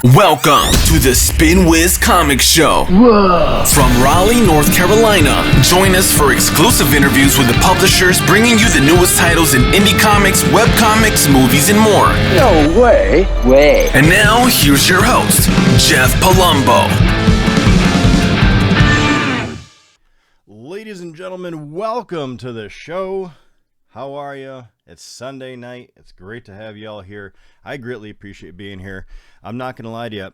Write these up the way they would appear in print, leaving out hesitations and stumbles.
Welcome to the Spinwhiz Comic Show. Whoa. From Raleigh, North Carolina. Join us for exclusive interviews with the publishers bringing you the newest titles in indie comics, webcomics, movies, and more. No way. And now, here's your host, Jeff Palumbo. Ladies and gentlemen, welcome to the show. How are you? It's Sunday night. It's great to have you all here. I greatly appreciate being here. I'm not going to lie to you.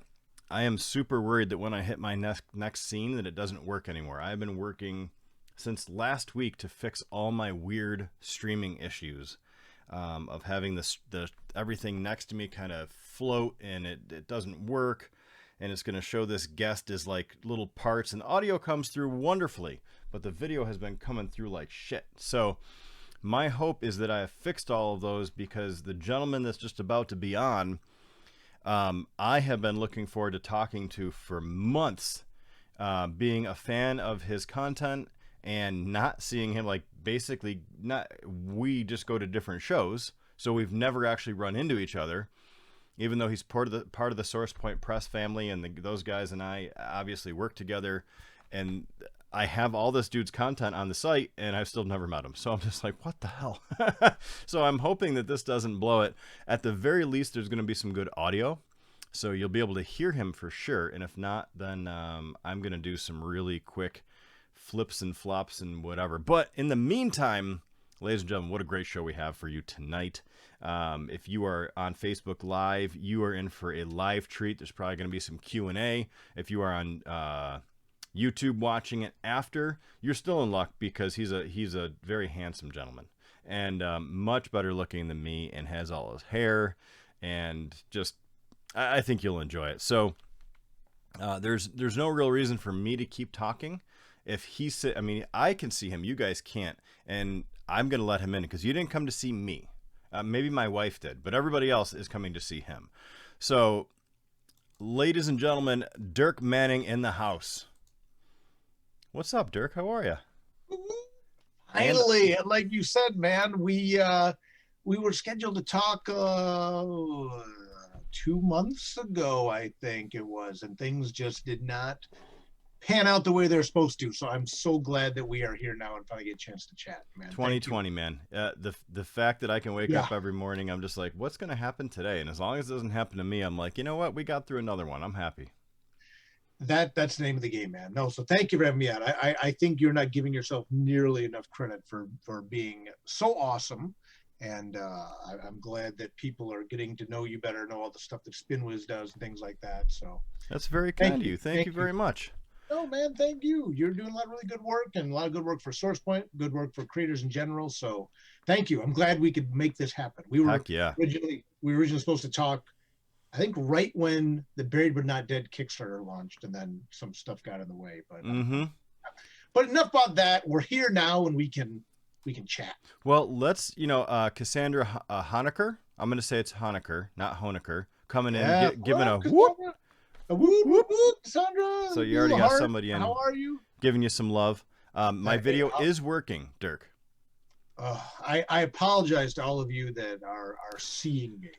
I am super worried that when I hit my next scene that it doesn't work anymore. I've been working since last week to fix all my weird streaming issues of having the everything next to me kind of float and it doesn't work. And it's going to show this guest as like little parts and audio comes through wonderfully, but the video has been coming through like shit. So my hope is that I have fixed all of those, because the gentleman that's just about to be on, I have been looking forward to talking to for months, being a fan of his content and not seeing him, like basically we just go to different shows. So we've never actually run into each other, even though he's part of the Source Point Press family, and those guys and I obviously work together, and I have all this dude's content on the site and I've still never met him. So I'm just like, what the hell? So I'm hoping that this doesn't blow it. At the very least, there's going to be some good audio, so you'll be able to hear him for sure. And if not, then I'm going to do some really quick flips and flops and whatever. But in the meantime, ladies and gentlemen, what a great show we have for you tonight. If you are on Facebook Live, you are in for a live treat. There's probably going to be some Q&A. If you are on YouTube watching it after, you're still in luck, because he's a very handsome gentleman and much better looking than me, and has all his hair, and just I think you'll enjoy it. So there's no real reason for me to keep talking. If I can see him, you guys can't, and I'm gonna let him in because you didn't come to see me. Maybe my wife did, but everybody else is coming to see him. So, ladies and gentlemen, Dirk Manning in the house. What's up, Dirk? How are you? Finally, and like you said, man, we were scheduled to talk 2 months ago, I think it was, and things just did not pan out the way they're supposed to. So I'm so glad that we are here now and finally get a chance to chat, man. 2020, man. The fact that I can wake up every morning, I'm just like, what's going to happen today? And as long as it doesn't happen to me, I'm like, you know what? We got through another one. I'm happy. That's the name of the game, man. No, so thank you for having me out. I think you're not giving yourself nearly enough credit for being so awesome, and I'm glad that people are getting to know you better, know all the stuff that Spinwhiz does and things like that. So that's very kind of you. Thank you very much. Oh man, thank you. You're doing a lot of really good work, and a lot of good work for Source Point, good work for creators in general. So thank you. I'm glad we could make this happen. We were originally supposed to talk, I think, right when the Buried But Not Dead Kickstarter launched, and then some stuff got in the way. But but enough about that. We're here now, and we can chat. Well, let's Cassandra Honecker. I'm going to say it's Honecker, not Honecker, coming in, giving a whoop. A whoop, whoop, whoop, Cassandra. So you already got somebody in. How are you? Giving you some love. My video is working, Dirk. I apologize to all of you that are seeing me.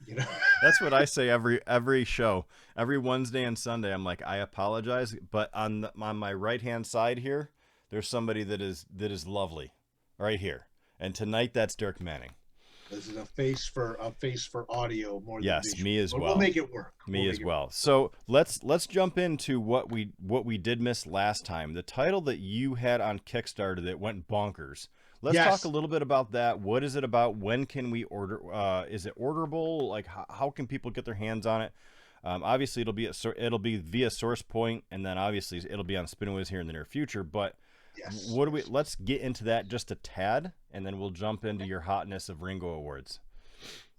You know? That's what I say every show, every Wednesday and Sunday. I'm like, I apologize, but on my right hand side here, there's somebody that is lovely, right here. And tonight, that's Dirk Manning. This is a face for audio more than yes, visual. me as well. We'll make it work. Me as well. So let's jump into what we did miss last time. The title that you had on Kickstarter that went bonkers. Let's talk a little bit about that. What is it about? When can we order? Is it orderable? Like, how can people get their hands on it? Obviously, it'll be via Source Point, and then obviously it'll be on Spinwhiz here in the near future. But let's get into that just a tad, and then we'll jump into your hotness of Ringo Awards.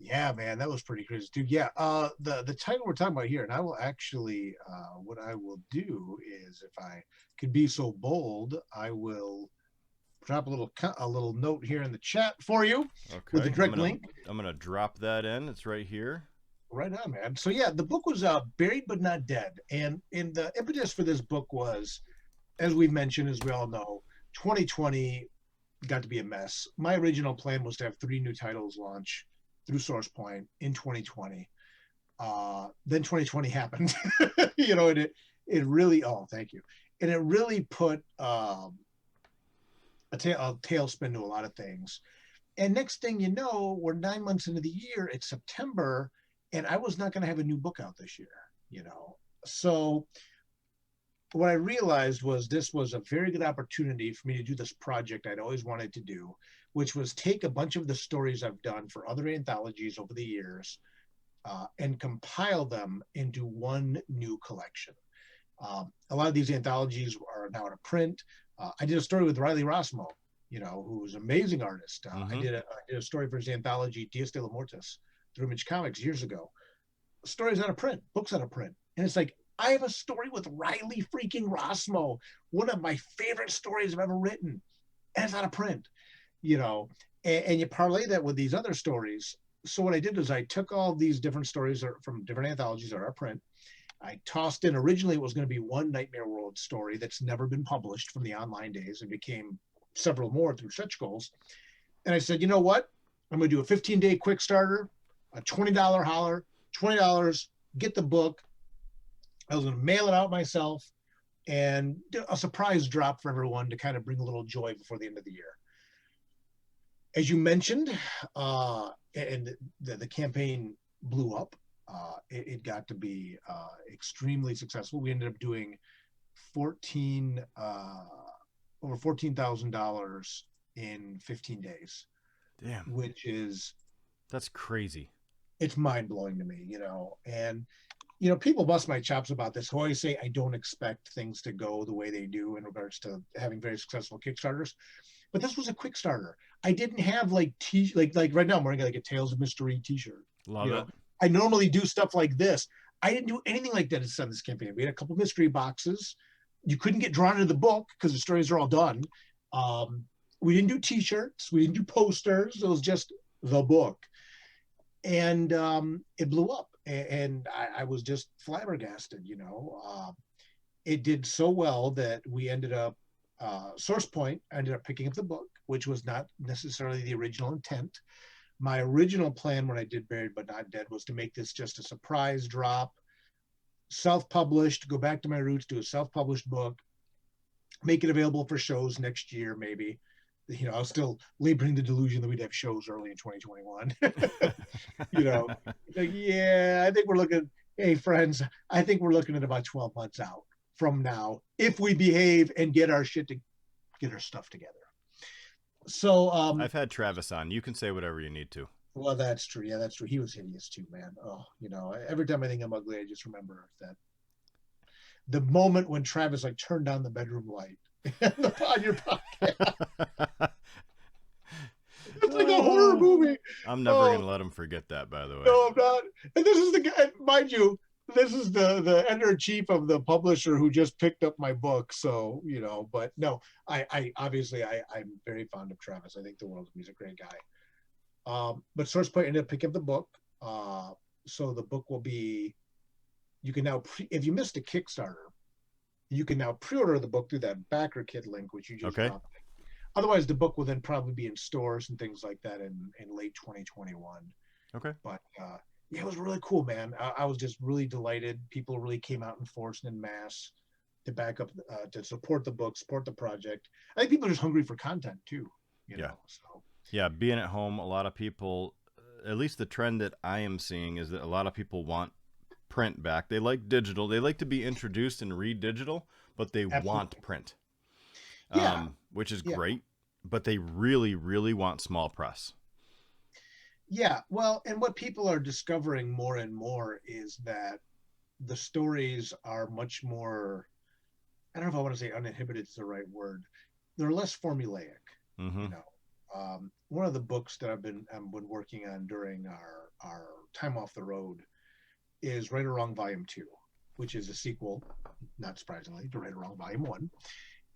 Yeah, man, that was pretty crazy, dude. Yeah, the title we're talking about here, and I will actually, what I will do is, if I could be so bold, I will drop a little note here in the chat for you with the direct link. I'm gonna drop that in. It's right here. Right on, man. So yeah, the book was Buried But Not Dead, and the impetus for this book was, as we've mentioned, as we all know, 2020 got to be a mess. My original plan was to have 3 new titles launch through Source Point in 2020. Then 2020 happened, you know, and it really, oh, thank you. And it really put a tailspin to a lot of things. And next thing you know, we're 9 months into the year, it's September, and I was not going to have a new book out this year, you know. So what I realized was this was a very good opportunity for me to do this project I'd always wanted to do, which was take a bunch of the stories I've done for other anthologies over the years and compile them into one new collection. A lot of these anthologies are now out of print. I did a story with Riley Rossmo, you know, who's an amazing artist. I did a story for his anthology, Dias de la Mortis, through Image Comics years ago. Stories out of print, books out of print. And it's like, I have a story with Riley freaking Rossmo, one of my favorite stories I've ever written, and it's out of print, you know, and you parlay that with these other stories. So what I did is I took all these different stories from different anthologies that are out of print. I tossed in, originally it was going to be one Nightmare World story that's never been published from the online days and became several more through stretch goals. And I said, you know what? I'm going to do a 15-day quick starter, a $20 holler, $20, get the book. I was going to mail it out myself and do a surprise drop for everyone to kind of bring a little joy before the end of the year. As you mentioned, and the campaign blew up. It got to be extremely successful. We ended up doing over $14,000 in 15 days. Damn. That's crazy. It's mind blowing to me, you know. And, you know, people bust my chops about this. I always say I don't expect things to go the way they do in regards to having very successful Kickstarters. But this was a quick starter. I didn't have like right now I'm wearing like a Tales of Mystery t-shirt. Love it. I normally do stuff like this. I didn't do anything like that on this campaign. We had a couple mystery boxes. You couldn't get drawn into the book because the stories are all done. We didn't do t-shirts. We didn't do posters. It was just the book. And it blew up. And I was just flabbergasted, you know. It did so well that we ended up, SourcePoint ended up picking up the book, which was not necessarily the original intent. My original plan when I did Buried But Not Dead was to make this just a surprise drop, self-published, go back to my roots, do a self-published book, make it available for shows next year, maybe. You know, I was still laboring the delusion that we'd have shows early in 2021. You know, like, yeah, I think we're looking, hey, friends, I think we're looking at about 12 months out from now if we behave and get our stuff together. So I've had Travis on. You can say whatever you need to. Well, that's true. Yeah, that's true. He was hideous too, man. Oh, you know, every time I think I'm ugly, I just remember that the moment when Travis like turned on the bedroom light on your podcast. It's like a horror movie. I'm never going to let him forget that, by the way. No, I'm not. And this is the guy, mind you, this is the editor-in-chief of the publisher who just picked up my book. So, you know, but no, I obviously I'm very fond of Travis. I think the world of him. He's a great guy. But SourcePoint ended up picking up the book. So the book will be, you can now, if you missed a Kickstarter, you can now pre-order the book through that backer kit link, which you just dropped. Otherwise, the book will then probably be in stores and things like that in late 2021. Okay. But yeah, it was really cool, man. I was just really delighted. People really came out in force and in mass to back up, to support the book, support the project. I think people are just hungry for content too. You know, so. Yeah, being at home, a lot of people, at least the trend that I am seeing is that a lot of people want print back. They like digital. They like to be introduced and read digital, but they want print. Yeah. Which is great, but they really, really want small press. Yeah, well, and what people are discovering more and more is that the stories are much more, I don't know if I want to say uninhibited is the right word. They're less formulaic. You know, one of the books that I've been working on during our time off the road is Right or Wrong Volume 2, which is a sequel, not surprisingly, to Right or Wrong Volume 1,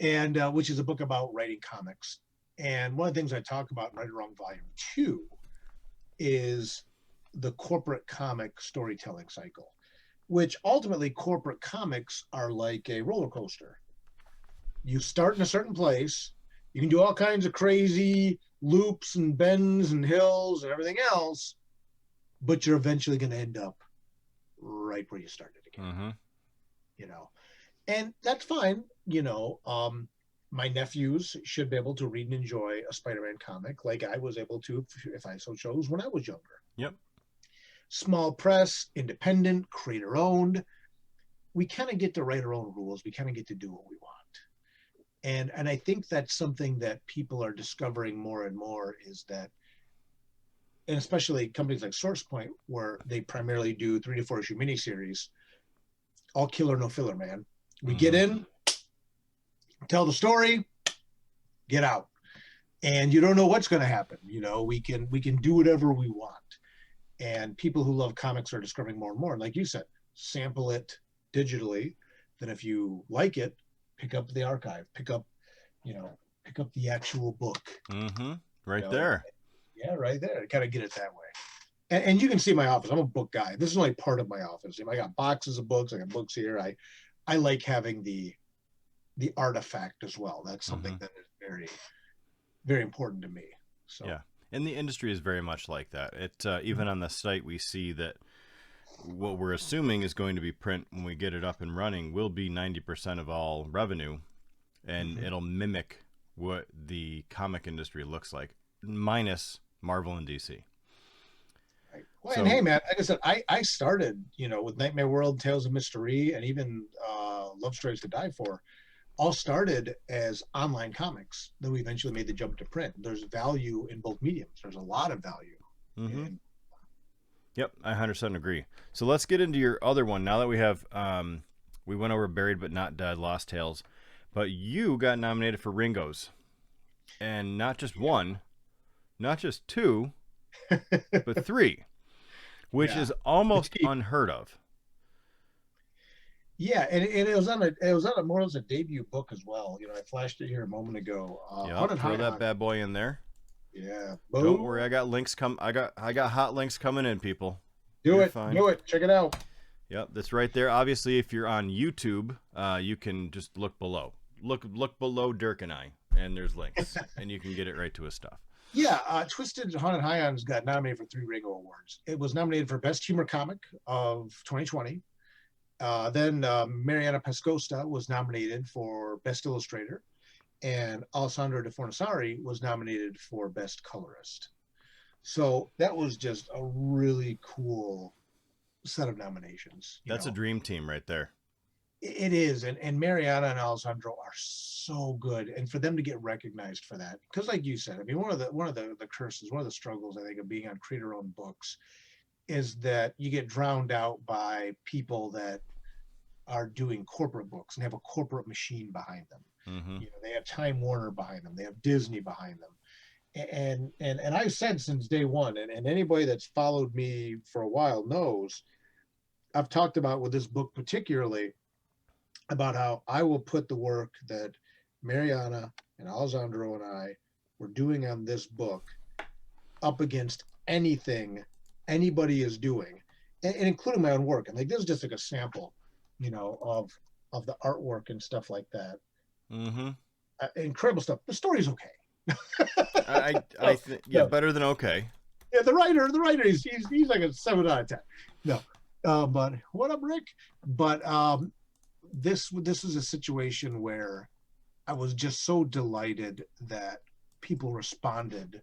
and which is a book about writing comics. And one of the things I talk about in Right or Wrong Volume 2 is the corporate comic storytelling cycle, which ultimately corporate comics are like a roller coaster. You start in a certain place, you can do all kinds of crazy loops and bends and hills and everything else, but you're eventually going to end up right where you started again. Mm-hmm. You know, and that's fine. You know, my nephews should be able to read and enjoy a Spider-Man comic like I was able to, if I so chose, when I was younger. Yep. Small press, independent, creator owned. We kind of get to write our own rules. We kind of get to do what we want. And I think that's something that people are discovering more and more is that, and especially companies like SourcePoint, where they primarily do 3 to 4 issue miniseries, all killer, no filler, man. We get in, tell the story, get out. And you don't know what's going to happen. You know, we can do whatever we want. And people who love comics are discovering more and more. And like you said, sample it digitally. Then if you like it, pick up the archive, pick up the actual book. Mm-hmm. Right there. Yeah, right there. Kind of get it that way. And you can see my office. I'm a book guy. This is only part of my office. I got boxes of books. I got books here. I like having the artifact as well. That's something that is very, very important to me. So yeah. And the industry is very much like that. It even on the site, we see that what we're assuming is going to be print when we get it up and running will be 90% of all revenue, and it'll mimic what the comic industry looks like, minus Marvel and DC. Right. Well, and hey, man, like I said, I started, with Nightmare World, Tales of Mystery, and even Love Stories to Die For. All started as online comics that we eventually made the jump to print. There's value in both mediums. There's a lot of value. Yep, I 100% agree. So let's get into your other one. Now that we have, we went over Buried But Not Dead, Lost Tales, but you got nominated for Ringos. And not just one, not just two, but three, which is almost unheard of. Yeah, and it was on a more as a debut book as well. I flashed it here a moment ago. Throw that bad boy in there. Yeah. Boom. Don't worry, I got links I got hot links coming in, people. Do it. Check it out. Yep, that's right there. Obviously, if you're on YouTube, you can just look below. Look below Dirk and I, and there's links, and you can get it right to his stuff. Yeah, Twisted Haunted High-ons got nominated for 3 Ringo Awards. It was nominated for Best Humor Comic of 2020. Then Mariana Pascosta was nominated for Best Illustrator, and Alessandro De Fornassari was nominated for Best Colorist. So that was just a really cool set of nominations. That's a dream team right there. It is, and Mariana and Alessandro are so good, and for them to get recognized for that, because like you said, I mean, one of the curses, one of the struggles I think of being on creator-owned books is that you get drowned out by people that are doing corporate books and have a corporate machine behind them. They have Time Warner behind them. They have Disney behind them. And I've said since day one, and anybody that's followed me for a while knows, I've talked about with this book particularly about how I will put the work that Mariana and Alessandro and I were doing on this book up against anything anybody is doing, and including my own work. And like, this is just like a sample, of the artwork and stuff like that. Incredible stuff. The story's okay. I think better than okay. Yeah, the writer, he's like a 7 out of 10. No, but what up, Rick? But this is a situation where I was just so delighted that people responded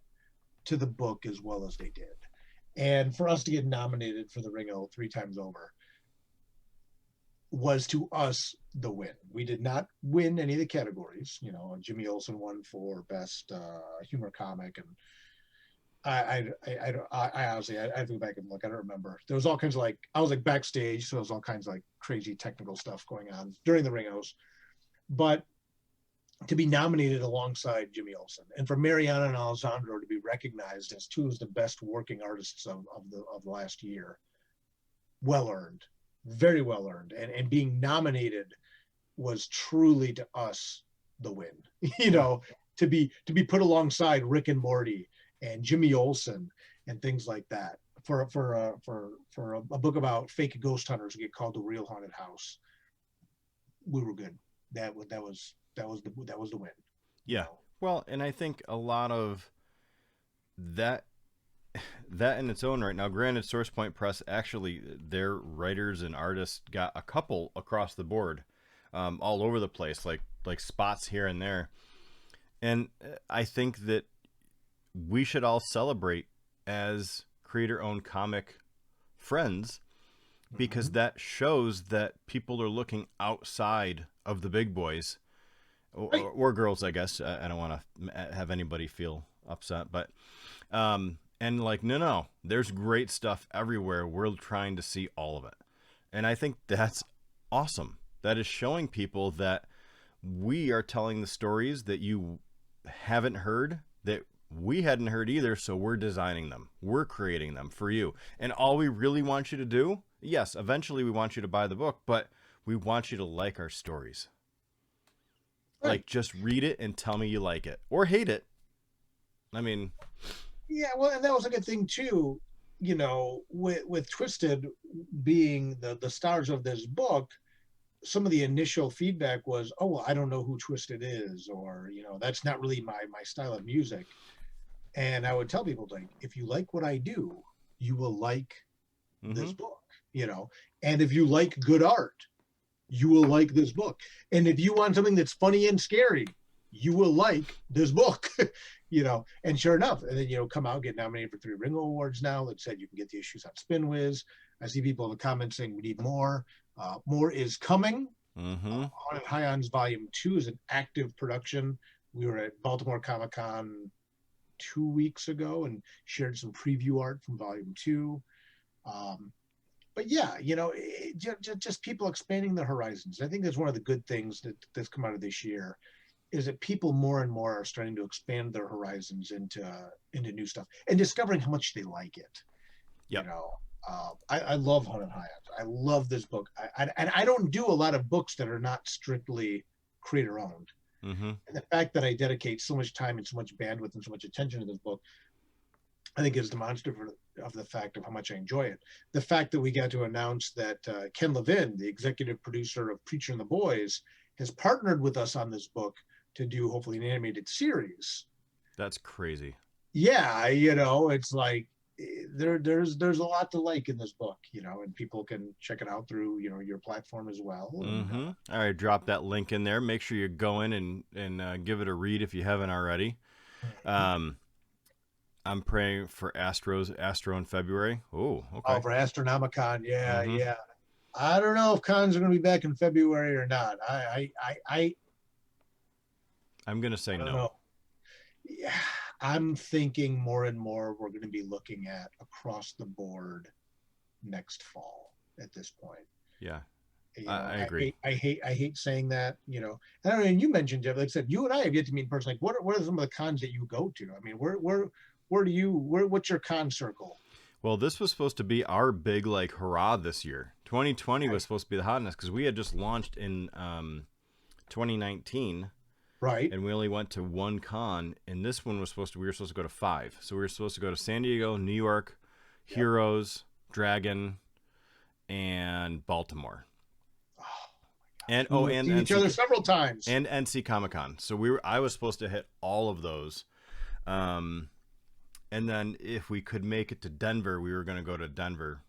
to the book as well as they did, and for us to get nominated for the Ringo 3 times over was to us the win. We did not win any of the categories. Jimmy Olsen won for Best Humor Comic, and I honestly, I have to go back and look. I don't remember. There was all kinds of I was backstage, so there was all kinds of crazy technical stuff going on during the Ringos. But to be nominated alongside Jimmy Olsen, and for Mariana and Alessandro to be recognized as 2 of the best working artists of the last year, well earned. Very well earned, and being nominated was truly to us the win. To be put alongside Rick and Morty and Jimmy Olsen and things like that for a book about fake ghost hunters who get called the Real Haunted House. We were good. That was the win. Yeah. Well, and I think a lot of that that in its own right. Now, granted, Source Point Press, actually, their writers and artists got a couple across the board, all over the place, like spots here and there. And I think that we should all celebrate as creator-owned comic friends, because that shows that people are looking outside of the big boys, or girls, I guess. I don't want to have anybody feel upset, but and like, no, there's great stuff everywhere. We're trying to see all of it. And I think that's awesome. That is showing people that we are telling the stories that you haven't heard, that we hadn't heard either. So we're designing them. We're creating them for you. And all we really want you to do, yes, eventually we want you to buy the book, but we want you to like our stories. Right. Like, just read it and tell me you like it or hate it. I mean... Yeah, well, and that was a good thing too, you know, with Twisted being the stars of this book. Some of the initial feedback was, oh, well, I don't know who Twisted is, or, you know, that's not really my style of music. And I would tell people, like, if you like what I do, you will like this book, you know, and if you like good art, you will like this book. And if you want something that's funny and scary, you will like this book. You know, and sure enough, and then, you know, come out, get nominated for 3 Ringo Awards now. That said, you can get the issues on Spinwhiz. I see people in the comments saying we need more. More is coming. High-ons Volume 2 is an active production. We were at Baltimore Comic-Con 2 weeks ago and shared some preview art from Volume 2. But yeah, you know, just people expanding their horizons. I think that's one of the good things that's come out of this year, is that people more and more are starting to expand their horizons into new stuff and discovering how much they like it. Yep. You know, I love Haunted High-ons. I love this book. And I don't do a lot of books that are not strictly creator owned. And the fact that I dedicate so much time and so much bandwidth and so much attention to this book, I think is demonstrative of the fact of how much I enjoy it. The fact that we got to announce that Ken Levin, the executive producer of Preacher and the Boys, has partnered with us on this book to do hopefully an animated series. That's crazy. Yeah, you know, it's like there's a lot to like in this book, you know, and people can check it out through, you know, your platform as well. And, all right, drop that link in there. Make sure you go in and give it a read if you haven't already. I'm praying for Astro in February. Oh, okay. Oh, for Astronomicon, yeah. I don't know if cons are going to be back in February or not. I'm going to say no. Yeah, I'm thinking more and more we're going to be looking at across the board next fall at this point. Yeah, you know, I agree. I hate saying that, you know. I don't know, and you mentioned, Jeff, like I said, you and I have yet to meet in person. Like, what are some of the cons that you go to? I mean, what's your con circle? Well, this was supposed to be our big, like, hurrah this year. 2020 was supposed to be the hotness because we had just launched in 2019. Right. And we only went to one con, and this one we were supposed to go to 5. So we were supposed to go to San Diego, New York, Heroes, Dragon, and Baltimore. And seen each other several times. And NC Comic-Con. So I was supposed to hit all of those. And then if we could make it to Denver, we were going to go to Denver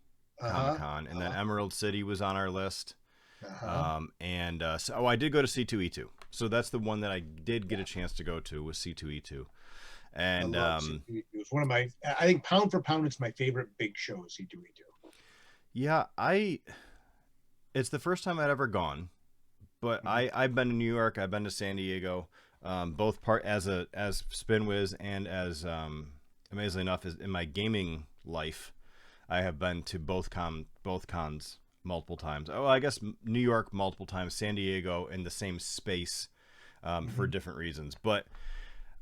Comic-Con. And then Emerald City was on our list. So I did go to C2E2. So that's the one that I did get a chance to go to, was C2E2. And C2E2. It's one of my, I think pound for pound, it's my favorite big show, C2E2. Yeah, it's the first time I'd ever gone, but I've been to New York, I've been to San Diego, both as Spinwhiz and as amazingly enough, in my gaming life, I have been to both cons multiple times. Oh, I guess New York multiple times, San Diego in the same space for different reasons. But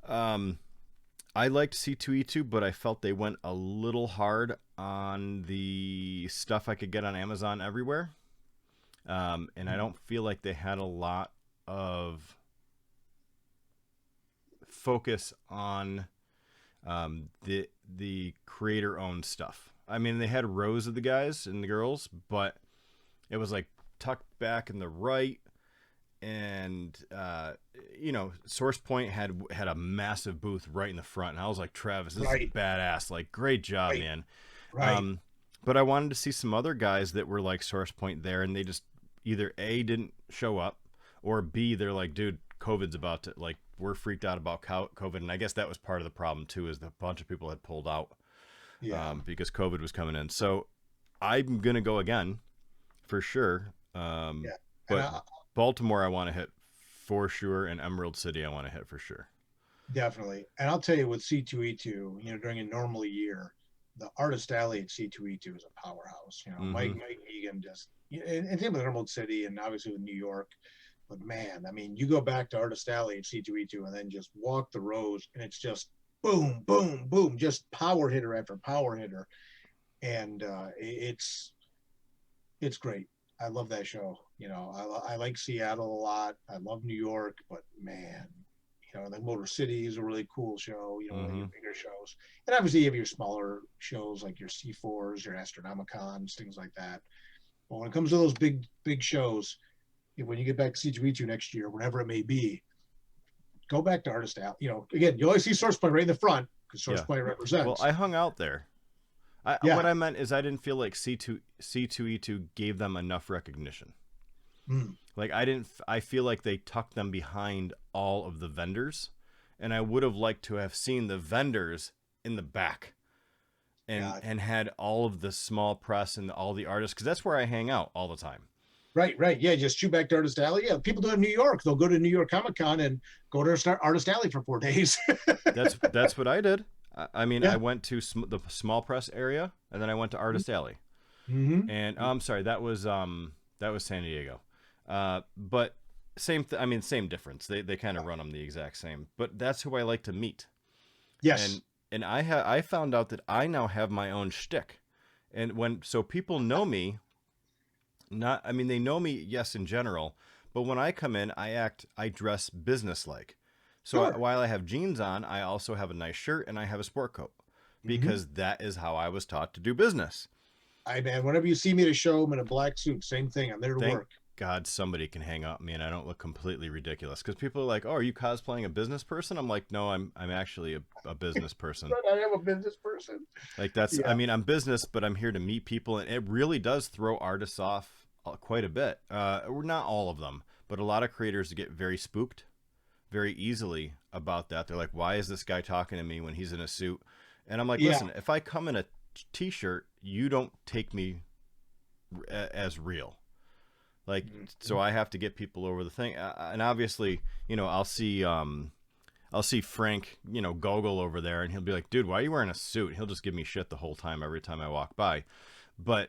I liked C2E2, but I felt they went a little hard on the stuff I could get on Amazon everywhere. And I don't feel like they had a lot of focus on the creator-owned stuff. I mean, they had rows of the guys and the girls, but it was like tucked back in the right, you know, Source Point had a massive booth right in the front, and I was like, Travis, this is badass. Like, great job, man. Right. But I wanted to see some other guys that were like Source Point there, and they just either A, didn't show up, or B, they're like, dude, COVID's about to, like, we're freaked out about COVID. And I guess that was part of the problem too, is that a bunch of people had pulled out because COVID was coming in. So I'm going to go again for sure. But Baltimore, I want to hit for sure. And Emerald City, I want to hit for sure. Definitely. And I'll tell you, with C2E2, you know, during a normal year, the Artist Alley at C2E2 is a powerhouse. You know, Mike Egan just, and same with Emerald City and obviously with New York. But man, I mean, you go back to Artist Alley at C2E2 and then just walk the rows, and it's just boom, boom, boom, just power hitter after power hitter. And it's great. I love that show. You know, I like Seattle a lot. I love New York, but man, you know, the Motor City is a really cool show, you know, your bigger shows. And obviously you have your smaller shows like your C4s, your Astronomicons, things like that. But when it comes to those big shows, when you get back to C2E2 next year, whenever it may be, go back to Artist Alley. You know, again, you always see Source Point right in the front because Source Point represents. Well, I hung out there. What I meant is I didn't feel like C2E2 gave them enough recognition. Like I feel like they tucked them behind all of the vendors, and I would have liked to have seen the vendors in the back and had all of the small press and all the artists, because that's where I hang out all the time. Right. Yeah, just shoot back to Artist Alley. Yeah, people do it in New York. They'll go to New York Comic Con and go to Artist Alley for 4 days. That's what I did. I mean, I went to the small press area, and then I went to Artist Alley. And I'm sorry, that was San Diego. But same difference. They kind of run them the exact same. But that's who I like to meet. Yes. And I found out that I now have my own shtick, and so people know me. They know me, yes, in general, but when I come in, I dress business-like. So while I have jeans on, I also have a nice shirt and I have a sport coat, because that is how I was taught to do business. Man, whenever you see me at a show, I'm in a black suit. Same thing. I'm there to work. God, somebody can hang up me and I don't look completely ridiculous, because people are like, "Oh, are you cosplaying a business person?" I'm like, "No, I'm actually a business person." I am a business person. Like that's, I mean, I'm business, but I'm here to meet people, and it really does throw artists off quite a bit. Not all of them, but a lot of creators get very spooked very easily about that. They're like, why is this guy talking to me when he's in a suit? And I'm like, listen, if I come in a t-shirt, you don't take me as real. Like, so I have to get people over the thing. And obviously, you know, I'll see Frank, you know, Gogol over there, and he'll be like, dude, why are you wearing a suit? He'll just give me shit the whole time, every time I walk by. But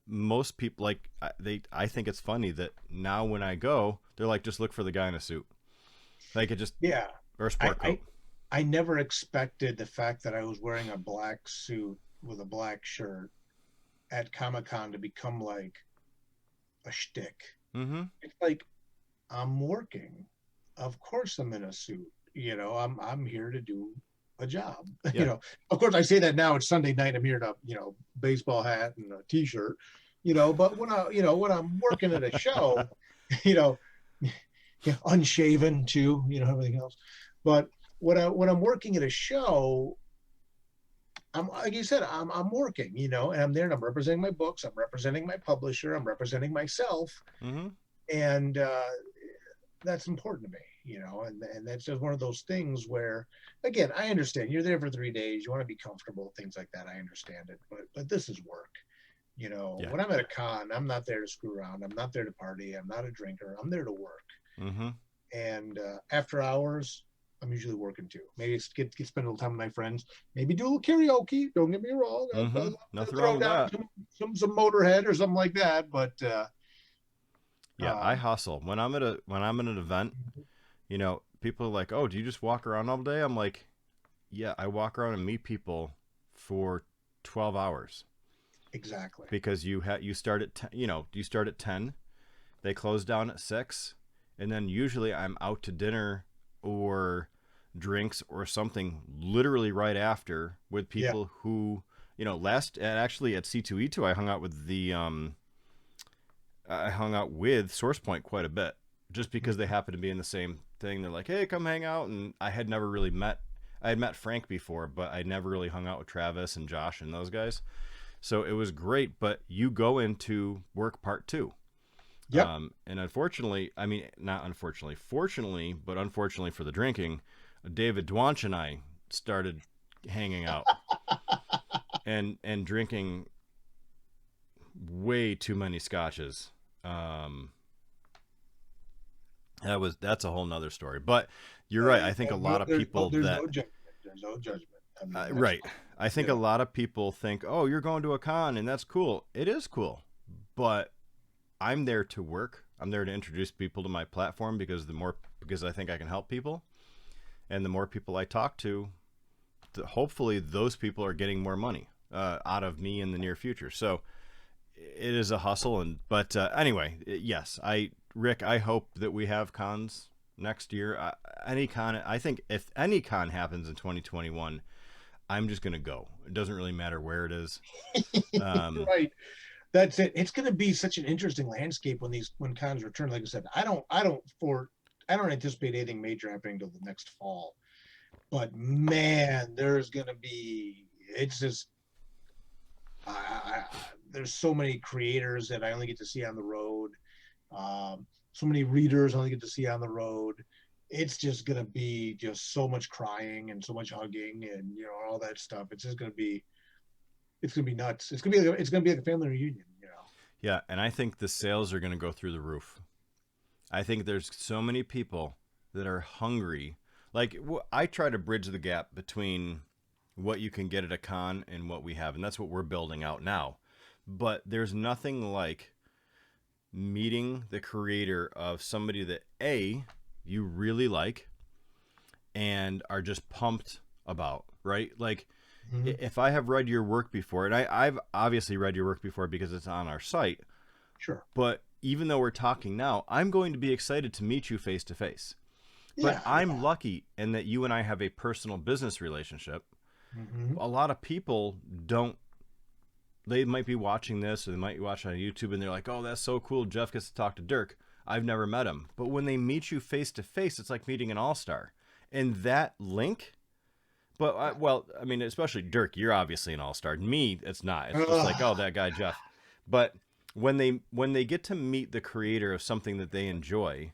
most people, like, I think it's funny that now when I go, they're like, just look for the guy in a suit. Like, it just, or a sport coat. I never expected the fact that I was wearing a black suit with a black shirt at Comic-Con to become like a shtick. It's like, I'm working. Of course I'm in a suit. You know, I'm here to do a job. You know, of course I say that now. It's Sunday night. I'm here to, you know, baseball hat and a t-shirt, you know, but when I'm working at a show, you know, unshaven too, you know, everything else. But when I'm working at a show, I'm, like you said, I'm working, you know, and I'm there and I'm representing my books. I'm representing my publisher. I'm representing myself. And that's important to me, you know, and that's just one of those things where, again, I understand you're there for 3 days. You want to be comfortable, things like that. I understand it, but this is work. You know, when I'm at a con, I'm not there to screw around. I'm not there to party. I'm not a drinker. I'm there to work. And after hours, I'm usually working too. Maybe get spend a little time with my friends. Maybe do a little karaoke. Don't get me wrong. Nothing wrong with that. Some Motorhead or something like that. But I hustle when I'm at an event. You know, people are like, "Oh, do you just walk around all day?" I'm like, "Yeah, I walk around and meet people for 12 hours." Exactly. Because you start at 10, you start at 10, they close down at 6, and then usually I'm out to dinner or drinks or something literally right after with people who, you know, actually at C2E2 I hung out with Source Point quite a bit. just because they happen to be in the same thing. They're like, hey, come hang out. And I had met Frank before, but I never really hung out with Travis and Josh and those guys. So it was great, but you go into work part 2. Yep. And unfortunately, I mean, not unfortunately, fortunately, but unfortunately for the drinking, David Dwanch and I started hanging out and drinking way too many scotches. That's a whole nother story, but you're right. I think a lot of people there's no judgment. I mean, right. I think a lot of people think, oh, you're going to a con and that's cool. It is cool, but I'm there to work. I'm there to introduce people to my platform because I think I can help people. And the more people I talk to, hopefully those people are getting more money out of me in the near future. So it is a hustle. But anyway, yes, Rick, I hope that we have cons next year. Any con, I think if any con happens in 2021, I'm just going to go. It doesn't really matter where it is. Right. That's it. It's going to be such an interesting landscape when cons return. Like I said, I don't anticipate anything major happening till the next fall. But man, there's going to be. It's just. There's so many creators that I only get to see on the road. So many readers I only get to see on the road. It's just going to be just so much crying and so much hugging and all that stuff. It's just going to be. It's going to be nuts. It's going to be like a family reunion. Yeah, and I think the sales are going to go through the roof. I think there's so many people that are hungry. Like, I try to bridge the gap between what you can get at a con and what we have, and that's what we're building out now. But there's nothing like meeting the creator of somebody that you really like and are just pumped about, right? Like, if I have read your work before, and I've obviously read your work before because it's on our site. Sure. But even though we're talking now, I'm going to be excited to meet you face to face. But I'm lucky in that you and I have a personal business relationship. Mm-hmm. A lot of people don't. They might be watching this or they might be watching on YouTube and they're like, oh, that's so cool. Jeff gets to talk to Dirk. I've never met him. But when they meet you face to face, it's like meeting an all-star. And that link... But, I mean, especially Dirk, you're obviously an all-star. Me, it's not. It's just like, oh, that guy, Jeff. But when they get to meet the creator of something that they enjoy,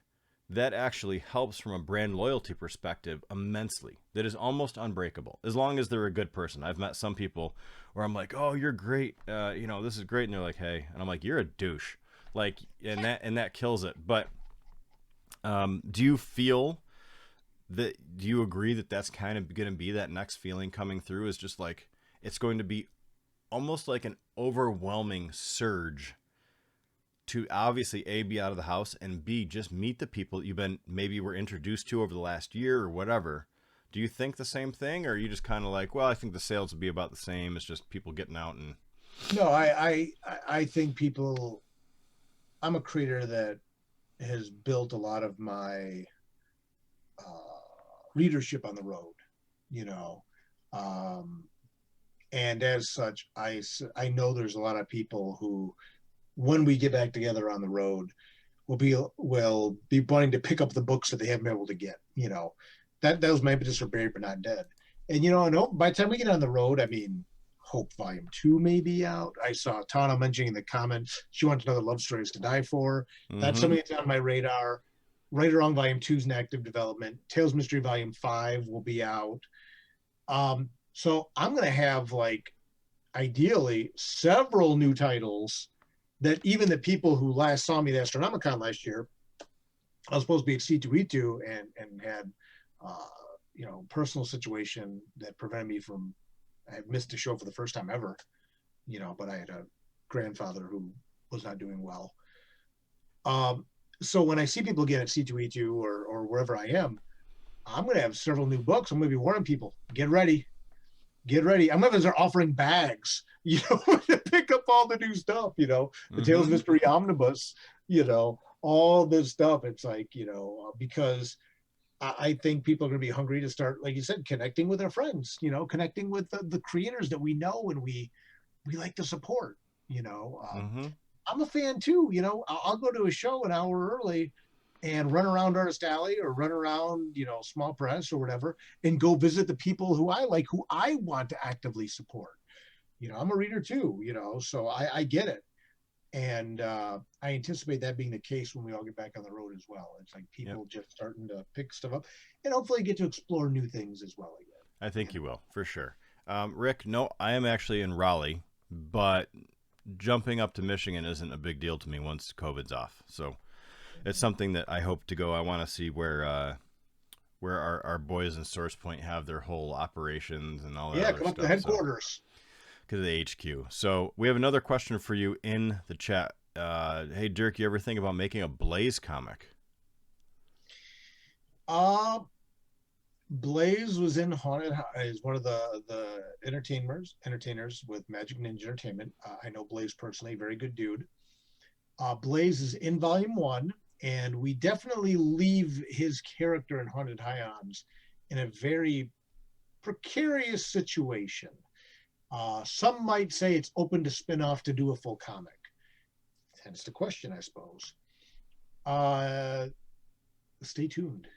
that actually helps from a brand loyalty perspective immensely. That is almost unbreakable, as long as they're a good person. I've met some people where I'm like, oh, you're great. This is great. And they're like, hey. And I'm like, you're a douche. Like, and that kills it. But do you feel... do you agree that that's kind of going to be that next feeling coming through is just like, it's going to be almost like an overwhelming surge to obviously A, be out of the house, and B, just meet the people maybe were introduced to over the last year or whatever. Do you think the same thing? Or are you just kind of like, well, I think the sales will be about the same. It's just people getting out and. No, I think people, I'm a creator that has built a lot of my, readership on the road, and as such, I know there's a lot of people who, when we get back together on the road, will be wanting to pick up the books that they haven't been able to get. That was my impetus for Buried but Not Dead. And by the time we get on the road, I mean, Hope Volume 2 may be out. I saw Tana mentioning in the comments she wants another Love Stories to Die For. That's something that's on my radar. Right or Wrong Volume 2 is in active development. Tales Mystery Volume 5 will be out. So I'm going to have, ideally, several new titles that even the people who last saw me at Astronomicon last year, I was supposed to be at C2E2 and had, personal situation that prevented me from, I had missed a show for the first time ever, but I had a grandfather who was not doing well. So when I see people again at C2E2 or wherever I am, I'm going to have several new books. I'm going to be warning people, get ready. I'm going to start offering bags, to pick up all the new stuff, the Tales Mystery Omnibus, all this stuff. It's like, because I think people are going to be hungry to start, like you said, connecting with their friends, connecting with the creators that we know and we like to support, I'm a fan too, I'll go to a show an hour early and run around Artist Alley or run around, small press or whatever, and go visit the people who I like, who I want to actively support. I'm a reader too, so I get it. And I anticipate that being the case when we all get back on the road as well. It's like people just starting to pick stuff up and hopefully get to explore new things as well again. I think you will, for sure. Rick, no, I am actually in Raleigh, but jumping up to Michigan isn't a big deal to me once COVID's off. So it's something that I hope to go. I want to see where our boys in Source Point have their whole operations and all that. Yeah, come up to headquarters. Because of the HQ. So we have another question for you in the chat. Hey, Dirk, you ever think about making a Blaze comic? Blaze was in Haunted is one of the entertainers with Magic Ninja Entertainment. I know Blaze personally, very good dude. Blaze is in volume 1, and we definitely leave his character in Haunted High-ons in a very precarious situation. Some might say it's open to spin-off to do a full comic. Hence the question, I suppose. Stay tuned.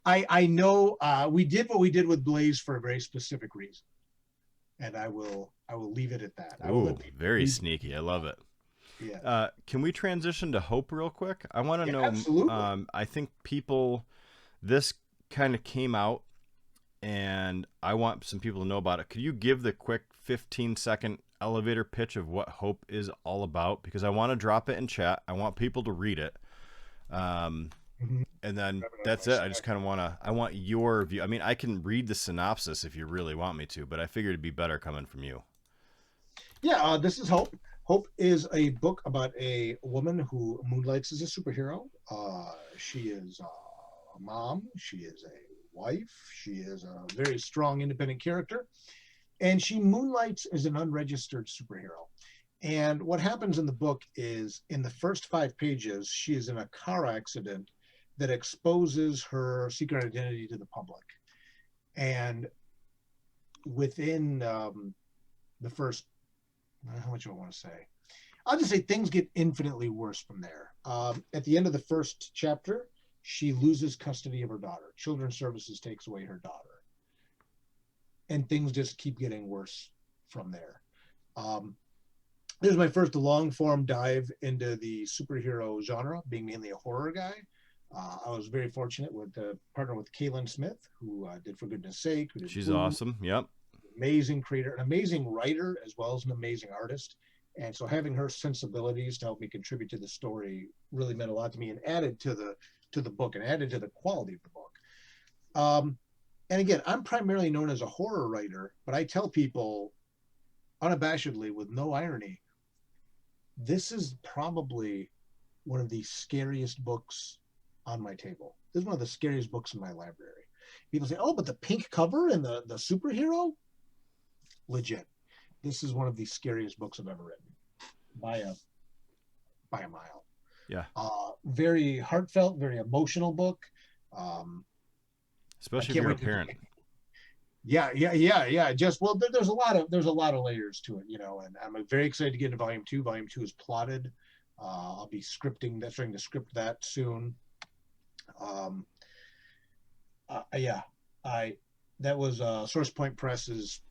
I know we did what we did with Blaze for a very specific reason, and I will leave it at that. Oh, very sneaky. I love it. Yeah. Can we transition to Hope real quick? I want to know. Absolutely. I think this kind of came out, and I want some people to know about it. Could you give the quick 15-second elevator pitch of what Hope is all about? Because I want to drop it in chat. I want people to read it. And then that's it. I just kind of I want your view. I mean, I can read the synopsis if you really want me to, but I figured it'd be better coming from you. Yeah, this is Hope. Hope is a book about a woman who moonlights as a superhero. She is a mom. She is a wife. She is a very strong, independent character, and she moonlights as an unregistered superhero. And what happens in the book is, in the first 5 pages, she is in a car accident that exposes her secret identity to the public. And within the first, how much do I want to say? I'll just say things get infinitely worse from there. At the end of the first chapter, she loses custody of her daughter. Children's Services takes away her daughter. And things just keep getting worse from there. This is my first long-form dive into the superhero genre, being mainly a horror guy. I was very fortunate to partner with Kaylin Smith, who did For Goodness Sake. She's awesome. Yep. Amazing creator, an amazing writer, as well as an amazing artist. And so having her sensibilities to help me contribute to the story really meant a lot to me, and added to the book and added to the quality of the book. And again, I'm primarily known as a horror writer, but I tell people unabashedly, with no irony, this is probably one of the scariest books on my table. This is one of the scariest books in my library. People say, oh, but the pink cover and the superhero? Legit. This is one of the scariest books I've ever written by a mile. Yeah. Very heartfelt, very emotional book. Especially if you're a parent. Yeah. Just, well, there's a lot of layers to it, and I'm very excited to get into volume 2. Volume 2 is plotted. I'll be starting to script that soon. That was Source Point Press's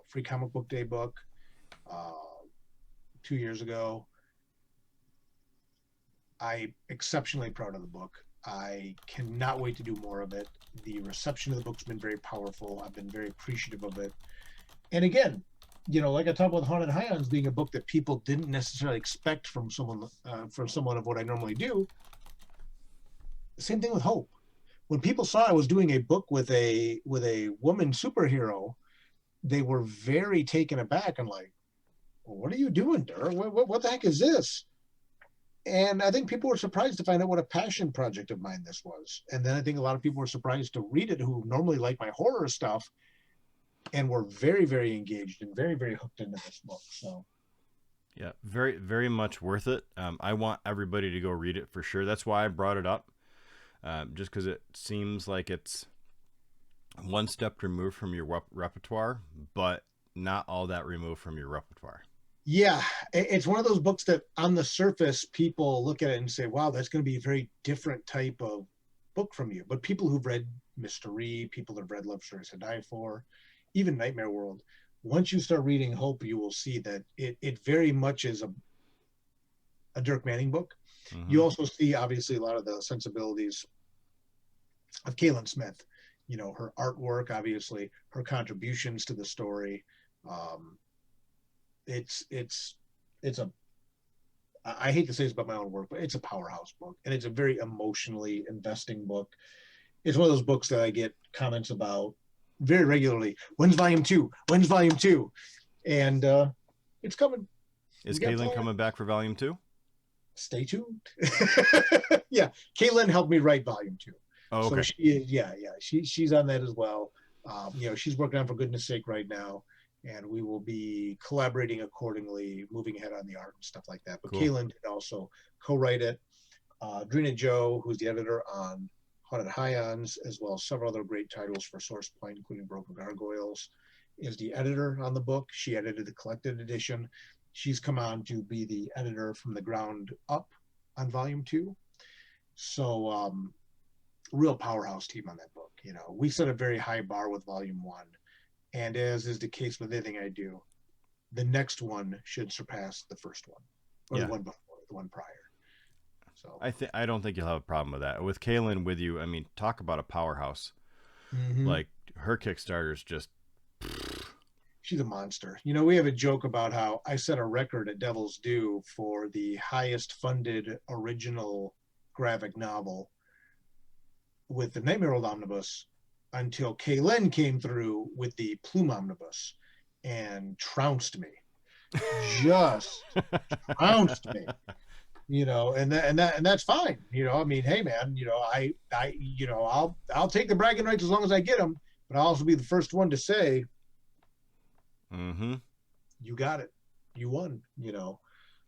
Free Comic Book Day book 2 years ago. I'm exceptionally proud of the book. I cannot wait to do more of it. The reception of the book's been very powerful. I've been very appreciative of it. And again, like I talked about Haunted High-ons being a book that people didn't necessarily expect from someone of what I normally do. Same thing with Hope. When people saw I was doing a book with a woman superhero, they were very taken aback and like, well, what are you doing, Dirk? What the heck is this? And I think people were surprised to find out what a passion project of mine this was. And then I think a lot of people were surprised to read it who normally like my horror stuff, and were very, very engaged and very, very hooked into this book. So, yeah, very, very much worth it. I want everybody to go read it for sure. That's why I brought it up, just because it seems like it's one step removed from your repertoire, but not all that removed from your repertoire. Yeah, it's one of those books that on the surface people look at it and say, wow, that's going to be a very different type of book from you. But people who've read Mystery, people that have read Love Stories to Die For, even Nightmare World, once you start reading Hope, you will see that it very much is a Dirk Manning book. Mm-hmm. You also see, obviously, a lot of the sensibilities of Kaylin Smith. You know, her artwork, obviously, her contributions to the story. It's a, I hate to say this about my own work, but it's a powerhouse book, and it's a very emotionally investing book. It's one of those books that I get comments about very regularly. When's volume 2? When's volume 2? And it's coming. Is Kaylin coming back for volume 2? Stay tuned. Yeah, Kaylin helped me write volume 2. Oh, okay. So she is, she's on that as well. You know, she's working on For Goodness Sake right now, and we will be collaborating accordingly, moving ahead on the art and stuff like that. But cool. Kaylin did also co-write it. Drina Joe, who's the editor on Haunted High-ons, as well as several other great titles for Source Point, including Broken Gargoyles, is the editor on the book. She edited the collected edition. She's come on to be the editor from the ground up on volume 2. So real powerhouse team on that book. You know, we set a very high bar with volume 1. And as is the case with anything I do, the next one should surpass the first one, or the one before, the one prior. So I don't think you'll have a problem with that. With Kaylin with you, I mean, talk about a powerhouse. Mm-hmm. Like, her Kickstarter's just... She's a monster. You know, we have a joke about how I set a record at Devil's Due for the highest funded original graphic novel with the Nightmare World Omnibus, until Kaylin came through with the Plume Omnibus and trounced me. Just trounced me. You know, and that's fine. You know, I mean, hey man, you know, I'll take the bragging rights as long as I get them, but I'll also be the first one to say, you got it, you won. You know,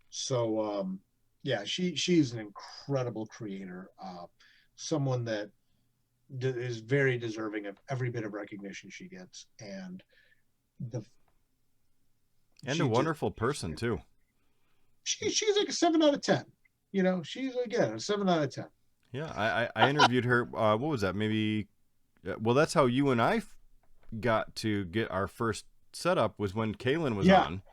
so yeah, she's an incredible creator, someone that is very deserving of every bit of recognition she gets, and a wonderful person too. She's like a 7 out of 10. You know, she's again a 7 out of 10. Yeah, I interviewed her. What was that? Maybe. Well, that's how you and I got to get our first setup, was when Kaylin was on.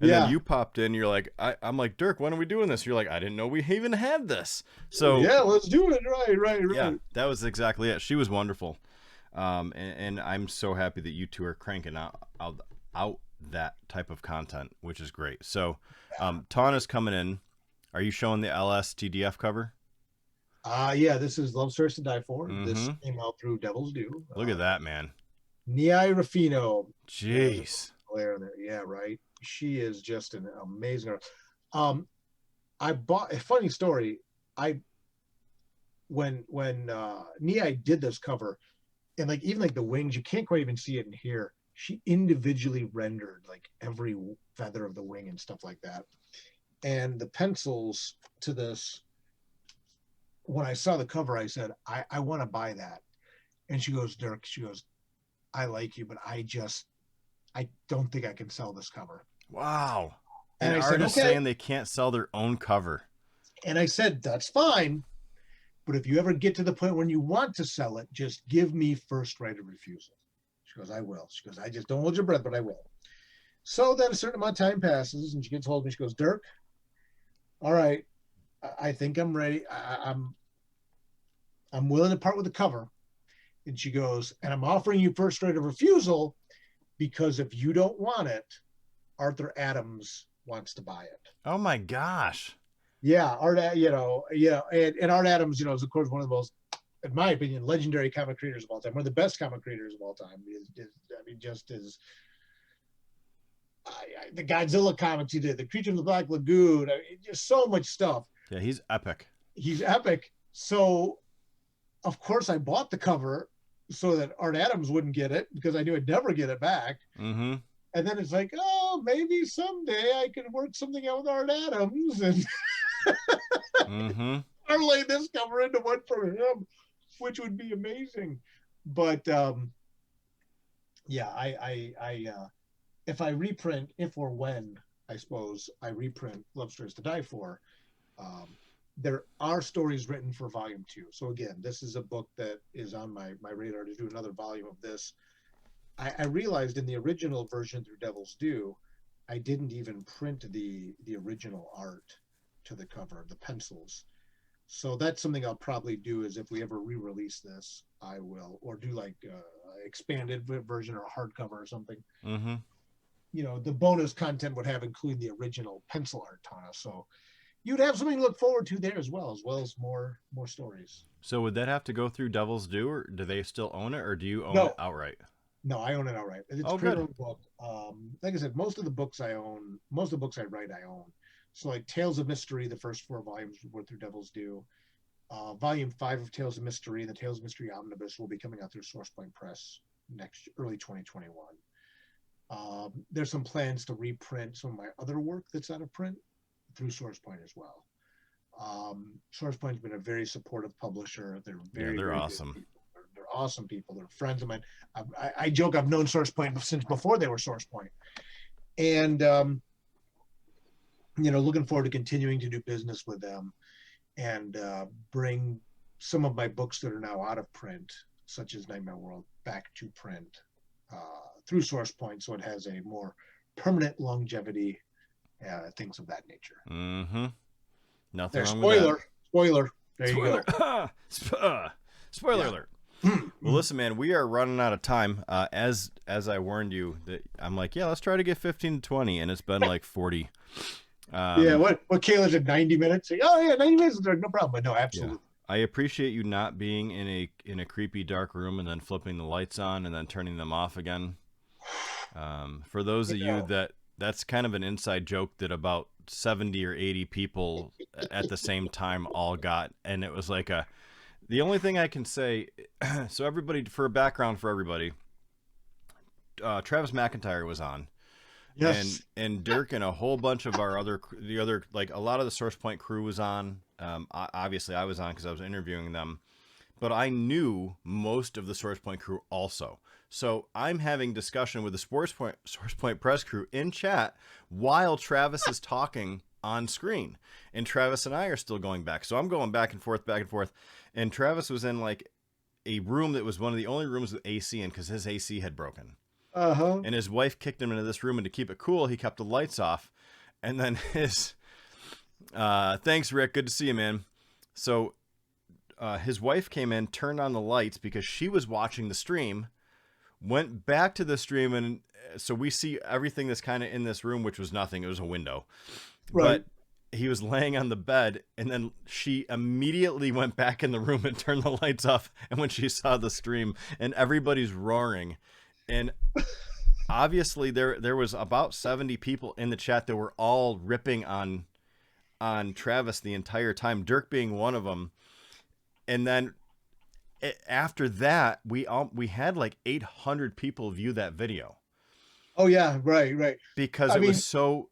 And then you popped in. You're like, I'm like, Dirk, when are we doing this? You're like, I didn't know we even had this. So yeah, let's do it. Right. Yeah, that was exactly it. She was wonderful, and I'm so happy that you two are cranking out that type of content, which is great. So, Tana's coming in. Are you showing the LSTDF cover? Yeah, this is Love Stories to Die For. Mm-hmm. This came out through Devil's Due. Look at that, man. Nia Ruffino. Jeez. Yeah, right. She is just an amazing artist. I bought a funny story. When Nia did this cover, and like even like the wings, you can't quite even see it in here. She individually rendered like every feather of the wing and stuff like that. And the pencils to this, when I saw the cover, I said, I want to buy that. And she goes, Dirk, she goes, I like you, but I don't think I can sell this cover. Wow. And artists saying they can't sell their own cover. And I said, that's fine. But if you ever get to the point when you want to sell it, just give me first right of refusal. She goes, I will. She goes, I just don't hold your breath, but I will. So then a certain amount of time passes, and she gets hold of me. She goes, Dirk, all right, I think I'm ready. I'm willing to part with the cover. And she goes, and I'm offering you first right of refusal because if you don't want it, Arthur Adams wants to buy it. Oh my gosh. Yeah, Art, and Art Adams, is of course one of the most, in my opinion, legendary comic creators of all time. One of the best comic creators of all time. The Godzilla comics he did, the Creature of the Black Lagoon, just so much stuff. Yeah, he's epic. He's epic. So, of course, I bought the cover so that Art Adams wouldn't get it because I knew I'd never get it back. Mm-hmm. And then it's like, oh, maybe someday I can work something out with Art Adams and parlay this cover into one for him, which would be amazing. But yeah, I if I reprint, if or when I suppose, I reprint Love Stories to Die For, there are stories written for volume 2. So again, this is a book that is on my radar to do another volume of this. I realized in the original version through Devil's Due, I didn't even print the original art to the cover, the pencils. So that's something I'll probably do, is if we ever re-release this, I will, or do like expanded version or a hardcover or something. Mm-hmm. You know, the bonus content would have included the original pencil art, Tana. So you'd have something to look forward to there as well as more stories. So would that have to go through Devil's Due, or do they still own it, or do you own it outright? No, I own it outright. It's a pre-owned book. Like I said, most of the books I own, most of the books I write, I own. So like Tales of Mystery, the first 4 volumes were through Devil's Due. Volume 5 of Tales of Mystery, the Tales of Mystery Omnibus, will be coming out through SourcePoint Press early 2021. There's some plans to reprint some of my other work that's out of print through SourcePoint as well. SourcePoint's been a very supportive publisher. They're very awesome. They're awesome people. They're friends of mine. I joke I've known SourcePoint since before they were SourcePoint. And, you know, looking forward to continuing to do business with them and bring some of my books that are now out of print, such as Nightmare World, back to print through SourcePoint, so it has a more permanent longevity, things of that nature. Mm-hmm. Nothing There's wrong with that. Spoiler. There Spoiler. You go. Spoiler alert. Well, listen, man, we are running out of time. As I warned you, that I'm like, yeah, let's try to get 15 to 20, and it's been like 40. What Kayla's at 90 minutes? Oh yeah, 90 minutes, no problem. But no, absolutely. Yeah. I appreciate you not being in a creepy dark room and then flipping the lights on and then turning them off again. For those of you that's kind of an inside joke that about 70 or 80 people at the same time all got, and it was like the only thing I can say, so everybody, for a background for everybody, Travis McIntyre was on. Yes. And Dirk and a whole bunch of the other, like a lot of the SourcePoint crew was on. Obviously I was on because I was interviewing them, but I knew most of the SourcePoint crew also. So I'm having discussion with the SourcePoint press crew in chat while Travis is talking on screen, and Travis and I are still going back. So I'm going back and forth, and Travis was in like a room that was one of the only rooms with AC in because his AC had broken. Uh-huh. And his wife kicked him into this room, and to keep it cool, he kept the lights off. And then thanks, Rick. Good to see you, man. So his wife came in, turned on the lights because she was watching the stream, went back to the stream, and so we see everything that's kind of in this room, which was nothing. It was a window. Right. But he was laying on the bed, and then she immediately went back in the room and turned the lights off. And when she saw the stream, and everybody's roaring, and obviously there was about 70 people in the chat that were all ripping on Travis the entire time, Dirk being one of them. And then after that, we had like 800 people view that video. Oh yeah, right. Because it was so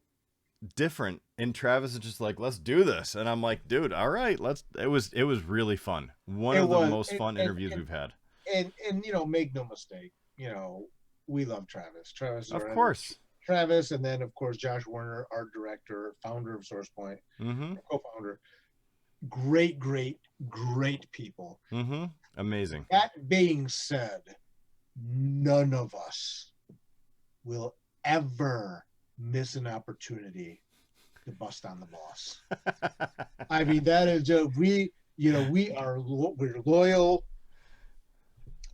different, and Travis is just like, let's do this, and I'm like, dude, all right, it was really fun. One of the most fun interviews we've had. And you know, make no mistake, you know, we love Travis. Of course. Travis, and then of course Josh Werner, art director, founder of SourcePoint, co-founder. Great people. Mm-hmm. Amazing. That being said, none of us will ever miss an opportunity to bust on the boss. I mean, that is just, we're loyal.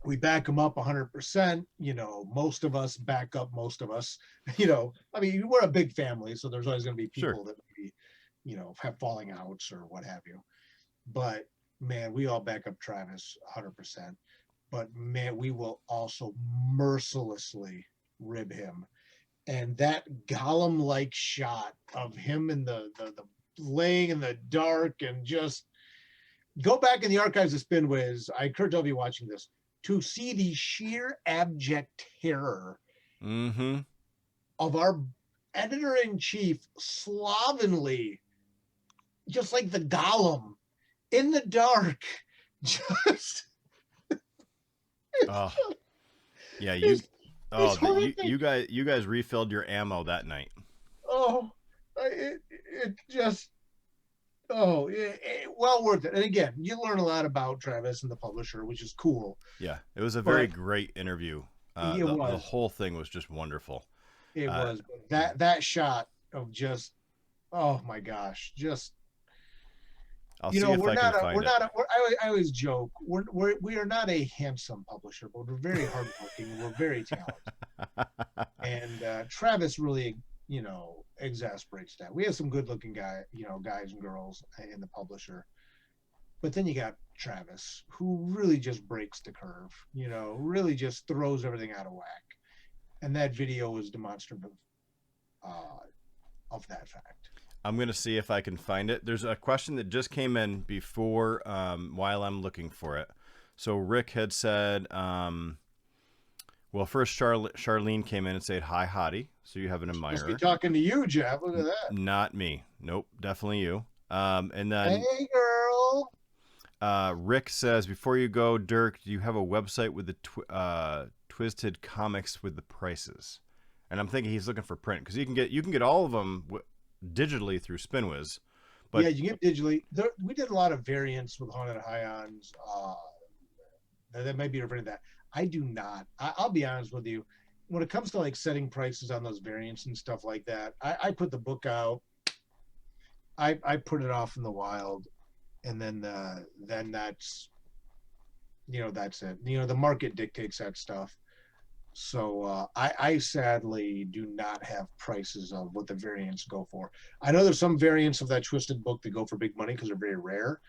We back them up 100%. You know, most of us back up most of us. You know, I mean, we're a big family, so there's always going to be people that maybe, you know, have falling outs or what have you. But man, we all back up Travis 100%. But man, we will also mercilessly rib him. And that Gollum-like shot of him in the laying in the dark, and just go back in the archives of Spinwhiz. I encourage all of you watching this to see the sheer abject terror of our editor-in-chief slovenly, just like the Gollum in the dark. Just you guys refilled your ammo that night. it just, well worth it. And again, you learn a lot about Travis and the publisher, which is cool. Yeah, it was a very great interview. The whole thing was just wonderful. It was. But that shot of just, oh my gosh, just. I'll see if I can find it. I always joke, we are not a handsome publisher, but we're very hardworking and we're very talented. And Travis really, exasperates that. We have some good-looking guys and girls in the publisher, but then you got Travis, who really just breaks the curve. Really just throws everything out of whack. And that video is demonstrative of that fact. I'm going to see if I can find it. There's a question that just came in before while I'm looking for it. So Rick had said, well, first Charlene came in and said, hi, hottie. So you have an admirer. Must be talking to you, Jeff. Look at that. Not me. Nope, definitely you. And then, hey, girl. Rick says, before you go, Dirk, do you have a website with the Twisted comics with the prices? And I'm thinking he's looking for print because you can get all of them digitally through Spinwhiz. But yeah, you get digitally. We did a lot of variants with Haunted High-ons. That may be referring to that. I do not. I'll be honest with you. When it comes to like setting prices on those variants and stuff like that, I put the book out. I put it off in the wild, and then that's that's it. The market dictates that stuff. So I sadly do not have prices of what the variants go for. I know there's some variants of that Twisted book that go for big money because they're very rare.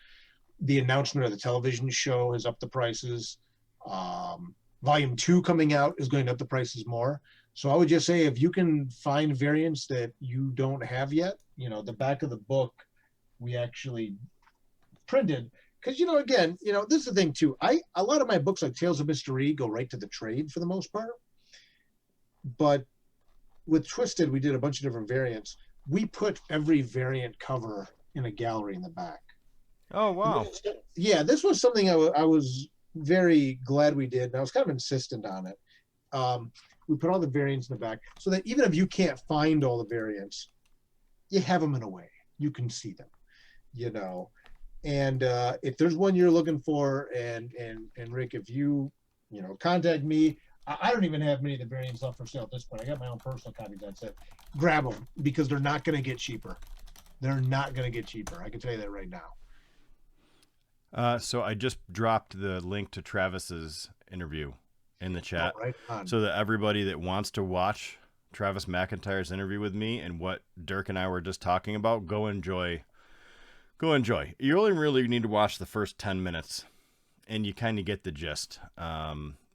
The announcement of the television show has upped the prices. Volume 2 coming out is going to up the prices more. So I would just say if you can find variants that you don't have yet, the back of the book we actually printed. Because, again, this is the thing, too. A lot of my books, like Tales of Mystery, go right to the trade for the most part. But with Twisted, we did a bunch of different variants. We put every variant cover in a gallery in the back. Oh, wow. Yeah, this was something I was very glad we did, and I was kind of insistent on it. We put all the variants in the back so that even if you can't find all the variants, you have them in a way. You can see them, And if there's one you're looking for, and Rick, if you contact me, I don't even have many of the variants left for sale at this point. I got my own personal copies. That's it. Grab them because they're not going to get cheaper. They're not going to get cheaper. I can tell you that right now. So I just dropped the link to Travis's interview in the chat, right on. So that everybody that wants to watch Travis McIntyre's interview with me and what Dirk and I were just talking about, go enjoy. Go enjoy. You only really need to watch the first 10 minutes, and you kind of get the gist.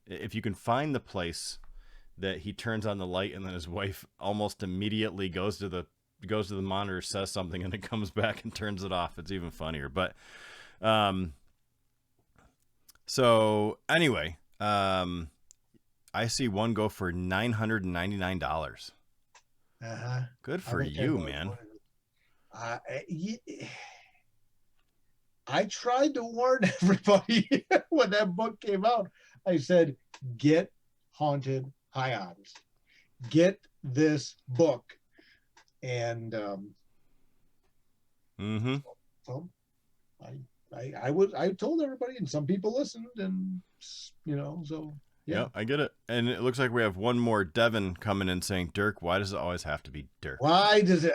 If you can find the place that he turns on the light, and then his wife almost immediately goes to the monitor, says something, and it comes back and turns it off. It's even funnier. But so anyway, I see one go for $999. Good for you, man. I tried to warn everybody when that book came out. I said, get Haunted High-ons. Get this book. And so I told everybody, and some people listened, and so yeah, I get it. And it looks like we have one more Devin coming in saying, Dirk, why does it always have to be Dirk? Why does it,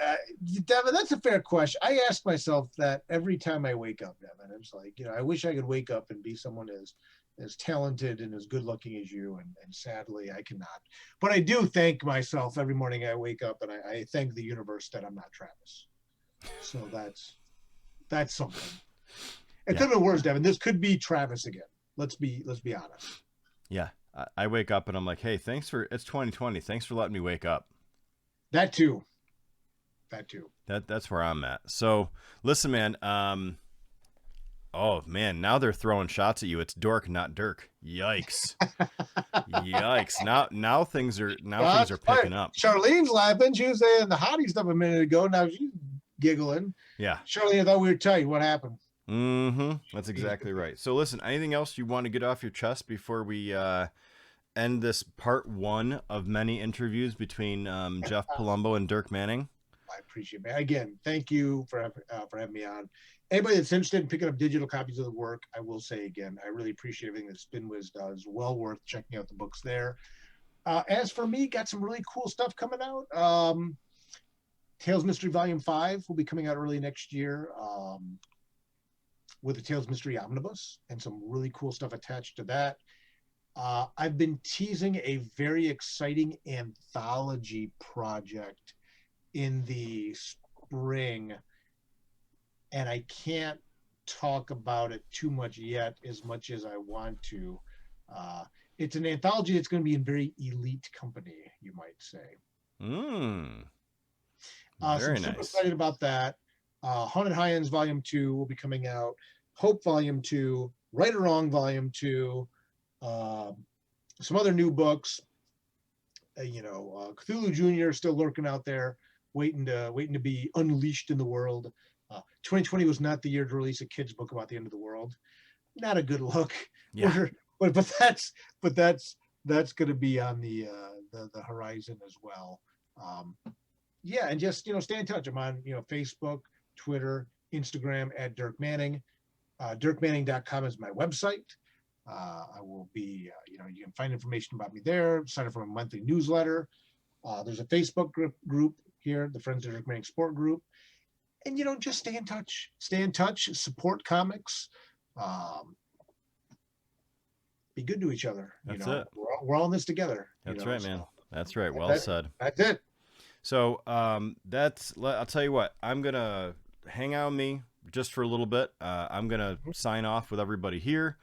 Devin? That's a fair question. I ask myself that every time I wake up, Devin. It's like, I wish I could wake up and be someone as talented and as good looking as you, and sadly I cannot. But I do thank myself every morning I wake up, and I thank the universe that I'm not Travis. So that's something. It could have been worse, Devin. This could be Travis again. Let's be honest. Yeah. I wake up and I'm like, hey, it's 2020. Thanks for letting me wake up. That too. That's where I'm at. So listen, man. Oh man, now they're throwing shots at you. It's Dork, not Dirk. Yikes. Yikes. Now things are picking up. Charlene's laughing. She was saying the hottie stuff a minute ago. Now she's giggling. Yeah. Charlene, I thought we were tight. What happened? That's exactly right. So listen, anything else you want to get off your chest before we end this part 1 of many interviews between Jeff Palumbo and Dirk Manning? I appreciate it. Again, thank you for having me on. Anybody that's interested in picking up digital copies of the work, I will say again, I really appreciate everything that Spinwhiz does. Well worth checking out the books there. As for me, got some really cool stuff coming out. Tales Mystery Volume 5 will be coming out early next year with the Tales Mystery Omnibus and some really cool stuff attached to that. I've been teasing a very exciting anthology project in the spring, and I can't talk about it too much yet as much as I want to. It's an anthology that's going to be in very elite company, you might say. Very so I'm nice. super excited about that. Haunted High-ons Volume 2 will be coming out. Hope Volume 2, Right or Wrong Volume 2, some other new books. Cthulhu Jr. still lurking out there, waiting to be unleashed in the world. 2020 was not the year to release a kid's book about the end of the world. Not a good look. Yeah. But that's going to be on the horizon as well. And just stay in touch. I'm on Facebook, Twitter, Instagram at Dirk Manning. DirkManning.com is my website. I will be you can find information about me there. Sign up for a monthly newsletter. There's a Facebook group here, the Friends of Dirk Manning Sport Group. And just stay in touch. Support comics. Be good to each other. That's it. We're all in this together. That's right, man. That's right. Well said. That's it. So I'll tell you what, I'm going to hang out with me just for a little bit. I'm going to sign off with everybody here.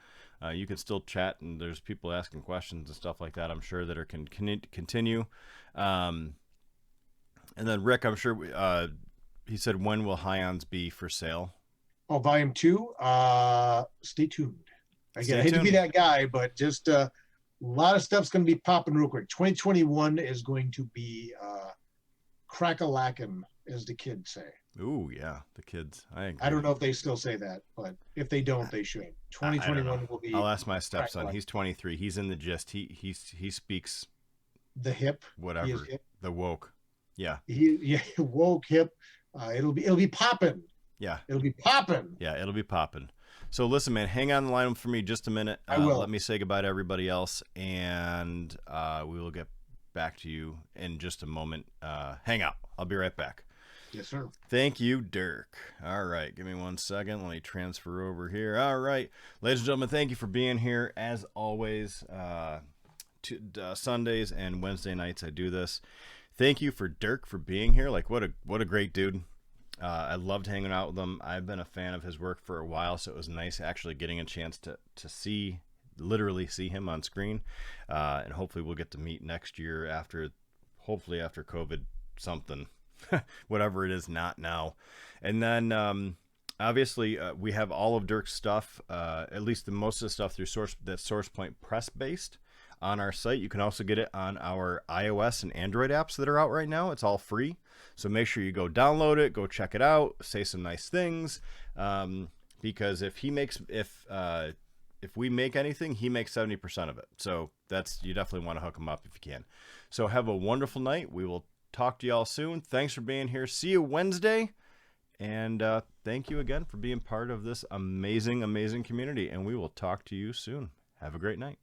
You can still chat, and there's people asking questions and stuff like that, I'm sure, that are can continue. And then Rick, I'm sure he said, when will High-ons be for sale? Oh, Volume 2. Stay tuned. Again, I hate to be that guy, but just a lot of stuff's going to be popping real quick. 2021 is going to be crack-a-lackin', as the kids say. Ooh, yeah, the kids. I don't know if they still say that, but if they don't, they should. 2021 will be. I'll ask my stepson. He's 23. He's in the gist. He speaks the hip, whatever, the woke. Yeah. Woke, hip. It'll be popping. Yeah. It'll be popping. Yeah, it'll be popping. So listen, man, hang on the line for me just a minute. I will. Let me say goodbye to everybody else, and we will get back to you in just a moment. Hang out. I'll be right back. Yes, sir. Thank you, Dirk. All right, give me 1 second. Let me transfer over here. All right, ladies and gentlemen, thank you for being here. As always, Sundays and Wednesday nights I do this. Thank you for Dirk for being here. Like, what a great dude. I loved hanging out with him. I've been a fan of his work for a while, so it was nice actually getting a chance to literally see him on screen. And hopefully we'll get to meet next year after COVID something. Whatever it is, not now. And then obviously we have all of Dirk's stuff, at least the most of the stuff through SourcePoint Press based on our site. You can also get it on our iOS and Android apps that are out right now. It's all free, so make sure you go download it, go check it out, say some nice things, because if we make anything, he makes 70% of it. So you definitely want to hook him up if you can. So have a wonderful night. We will talk to y'all soon. Thanks for being here. See you Wednesday. And thank you again for being part of this amazing, amazing community. And we will talk to you soon. Have a great night.